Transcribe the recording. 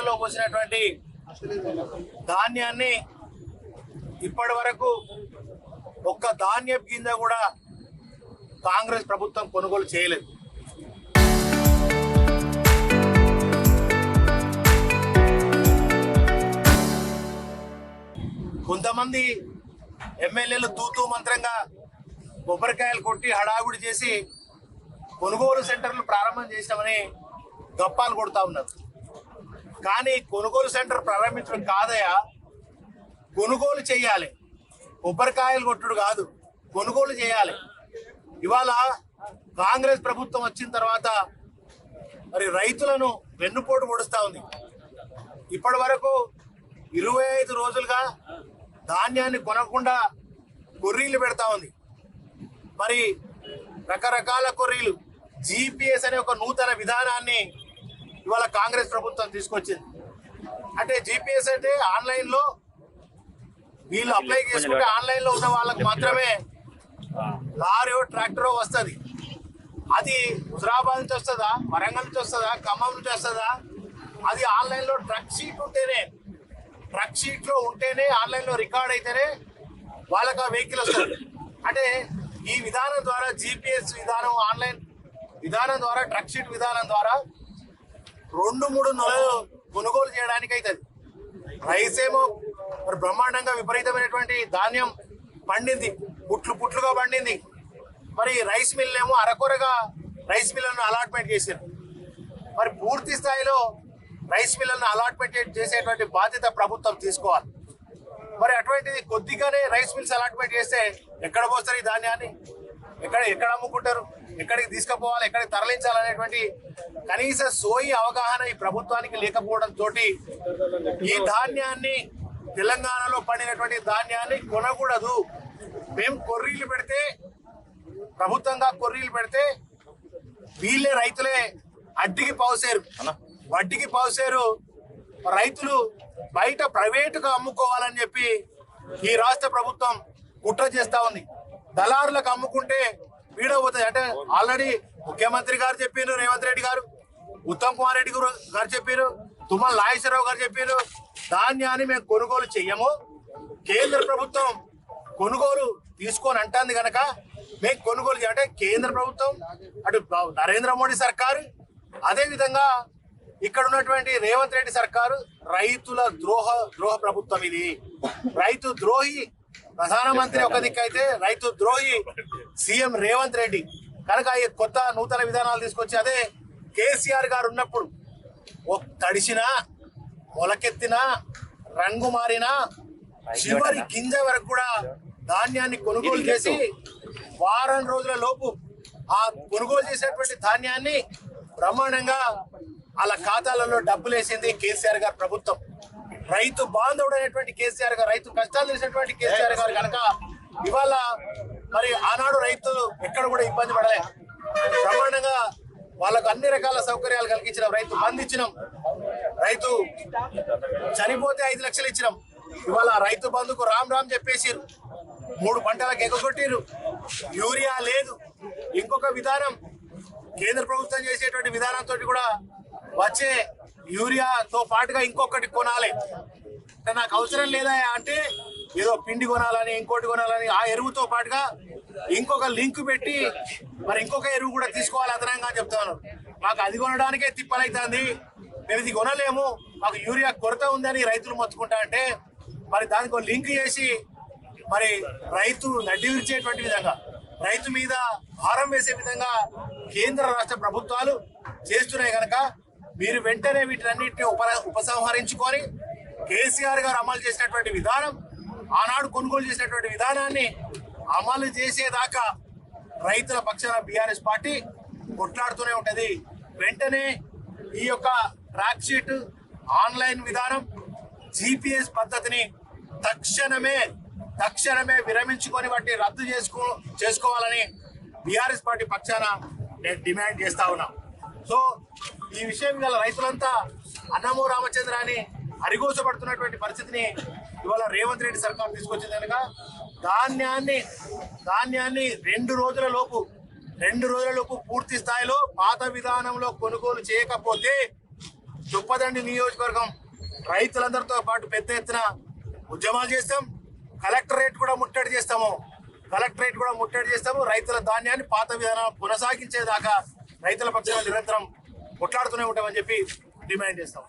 కుండలో పోసినటువంటి ధాన్యాన్ని ఇప్పటి వరకు ఒక్క ధాన్యం కింద కూడా కాంగ్రెస్ ప్రభుత్వం కొనుగోలు చేయలేదు. కొంతమంది ఎమ్మెల్యేలు తూతూ మంత్రంగా కొబ్బరికాయలు కొట్టి హడావుడి చేసి కొనుగోలు సెంటర్లు ప్రారంభం చేసినామని గప్పాలు కొడతా ఉన్నారు. కానీ కొనుగోలు సెంటర్ ప్రారంభించడం కాదయా, కొనుగోలు చేయాలి. కొబ్బరికాయలు కొట్టుడు కాదు, కొనుగోలు చేయాలి. ఇవాళ కాంగ్రెస్ ప్రభుత్వం వచ్చిన తర్వాత మరి రైతులను వెన్నుపోటు పొడుస్తూ ఉంది. ఇప్పటి వరకు 25 రోజులుగా ధాన్యాన్ని కొనకుండా కొర్రీలు పెడతా ఉంది. మరి రకరకాల కొర్రీలు, GPS అనే ఒక నూతన విధానాన్ని ఇవాళ కాంగ్రెస్ ప్రభుత్వం తీసుకొచ్చింది. అంటే GPS అంటే ఆన్లైన్లో వీళ్ళు అప్లై చేసుకుంటే ఆన్లైన్లో ఉన్న వాళ్ళకి మాత్రమే లారీయో ట్రాక్టరో వస్తుంది. అది హుజరాబాద్ నుంచి వస్తుందా, వరంగల్ నుంచి వస్తుందా, ఖమ్మం నుంచి వస్తుందా, అది ఆన్లైన్లో ట్రక్ షీట్ ఉంటేనే, ట్రక్ షీట్లో ఉంటేనే, ఆన్లైన్లో రికార్డ్ అయితేనే వాళ్ళకి ఆ వెహికల్ వస్తుంది. అంటే ఈ విధానం ద్వారా, GPS విధానం, ఆన్లైన్ విధానం ద్వారా, ట్రక్ షీట్ విధానం ద్వారా 2-3 నెలలు కొనుగోలు చేయడానికి అవుతుంది. రైస్ ఏమో మరి బ్రహ్మాండంగా విపరీతమైనటువంటి ధాన్యం పండింది, పుట్లుగా పండింది. మరి రైస్ మిల్ ఏమో అరకొరగా రైస్ మిల్లను అలాట్మెంట్ చేశారు. మరి పూర్తి స్థాయిలో రైస్ మిల్లను అలాట్మెంట్ చేసేటువంటి బాధ్యత ప్రభుత్వం తీసుకోవాలి. మరి అటువంటిది కొద్దిగానే రైస్ మిల్స్ అలాట్మెంట్ చేస్తే ఎక్కడ పోస్తారు ఈ ధాన్యాన్ని, ఎక్కడ అమ్ముకుంటారు, ఎక్కడికి తీసుకుపోవాలి, ఎక్కడికి తరలించాలనేటువంటి కనీస సోయి అవగాహన ఈ ప్రభుత్వానికి లేకపోవడంతో ఈ ధాన్యాన్ని, తెలంగాణలో పండినటువంటి ధాన్యాన్ని కొనకూడదు. మేము కొర్రీలు పెడితే, ప్రభుత్వంగా కొర్రీలు పెడితే వీళ్ళే రైతులే వడ్డీకి పావుసేరు రైతులు బయట ప్రైవేటుగా అమ్ముకోవాలని చెప్పి ఈ రాష్ట్ర ప్రభుత్వం కుట్ర చేస్తా ఉంది. దళారులకు అమ్ముకుంటే వీడవుతుంది. అంటే ఆల్రెడీ ముఖ్యమంత్రి గారు చెప్పారు, రేవంత్ రెడ్డి గారు, ఉత్తమ్ కుమార్ రెడ్డి గారు చెప్పారు, తుమ్మల నాగేశ్వరరావు గారు చెప్పారు, ధాన్యాన్ని మేము కొనుగోలు చెయ్యము, కేంద్ర ప్రభుత్వం కొనుగోలు తీసుకొని అంటుంది కనుక మేము కొనుగోలు చేయాలంటే కేంద్ర ప్రభుత్వం, అటు నరేంద్ర మోడీ సర్కారు, అదేవిధంగా ఇక్కడ ఉన్నటువంటి రేవంత్ రెడ్డి సర్కారు రైతుల ద్రోహ ప్రభుత్వం. ఇది రైతు ద్రోహి ప్రధానమంత్రి ఒక దిక్కు అయితే, రైతు ద్రోహి సీఎం రేవంత్ రెడ్డి కనుక ఈ కొత్త నూతన విధానాలు తీసుకొచ్చి, అదే కేసీఆర్ గారు ఉన్నప్పుడు తడిసినా, మొలకెత్తినా, రంగు మారినా, చివరి గింజ వరకు కూడా ధాన్యాన్ని కొనుగోలు చేసి వారం రోజుల లోపు ఆ కొనుగోలు చేసేటువంటి ధాన్యాన్ని బ్రహ్మాండంగా వాళ్ళ ఖాతాలలో డబ్బులు వేసింది కేసీఆర్ గారి ప్రభుత్వం. రైతు బాంధవుడు అనేటువంటి కేసీఆర్ గారు, రైతు కష్టాలు తెలిసినటువంటి కేసీఆర్ గారు కనుక ఇవాళ మరి ఆనాడు రైతులు ఎక్కడ కూడా ఇబ్బంది పడలే. బ్రహ్మాండంగా వాళ్ళకు అన్ని రకాల సౌకర్యాలు కలిగించినాం. రైతు బంధు ఇచ్చినాం, రైతు చనిపోతే 5 లక్షలు ఇచ్చినాం. ఇవాళ రైతు బంధుకు రామ్ చెప్పేసిరు, 3 పంటలకు ఎగగొట్టిరు, యూరియా లేదు. ఇంకొక విధానం కేంద్ర ప్రభుత్వం చేసేటువంటి విధానంతో కూడా వచ్చే యూరియాతో పాటుగా ఇంకొకటి కొనాలి. అంటే నాకు అవసరం లేదా అంటే ఏదో పిండి కొనాలని, ఇంకోటి కొనాలని, ఆ ఎరువుతో పాటుగా ఇంకొక లింక్ పెట్టి మరి ఇంకొక ఎరువు కూడా తీసుకోవాలి అదనంగా చెప్తాను. మాకు అది కొనడానికే తిప్పలైతుంది, మేము ఇది కొనలేము, మాకు యూరియా కొరత ఉందని రైతులు మొత్తుకుంటా అంటే మరి దానికి లింక్ చేసి మరి రైతు నడ్డి విరిచేటువంటి విధంగా, రైతు మీద భారం వేసే విధంగా కేంద్ర రాష్ట్ర ప్రభుత్వాలు చేస్తున్నాయి కనుక మీరు వెంటనే వీటన్నిటిని ఉపసంహరించుకొని కేసీఆర్ గారు అమలు చేసినటువంటి విధానం, ఆనాడు కొనుగోలు చేసినటువంటి విధానాన్ని అమలు చేసేదాకా రైతుల పక్షాన బీఆర్ఎస్ పార్టీ కొట్లాడుతూనే ఉంటుంది. వెంటనే ఈ యొక్క ట్రాక్ షీట్, ఆన్లైన్ విధానం, GPS పద్ధతిని తక్షణమే విరమించుకొని వాటిని రద్దు చేసుకోవాలని బీఆర్ఎస్ పార్టీ పక్షాన నేను డిమాండ్ చేస్తా ఉన్నా. సో ఈ విషయం గల రైతులంతా అన్నమో రామచంద్ర అని అరిగోసపడుతున్నటువంటి పరిస్థితిని ఇవాళ రేవంత్ రెడ్డి సర్కార్ తీసుకొచ్చింది కనుక ధాన్యాన్ని 2 రోజుల లోపు పూర్తి స్థాయిలో పాత విధానంలో కొనుగోలు చేయకపోతే చొప్పదండి నియోజకవర్గం రైతులందరితో పాటు పెద్ద ఎత్తున ఉద్యమాలు చేస్తాం. కలెక్టరేట్ కూడా ముట్టడి చేస్తాము. రైతుల ధాన్యాన్ని పాత విధానం కొనసాగించేదాకా రైతుల పక్షాన నిరంతరం కొట్లాడుతూనే ఉంటామని చెప్పి డిమాండ్ చేస్తాం.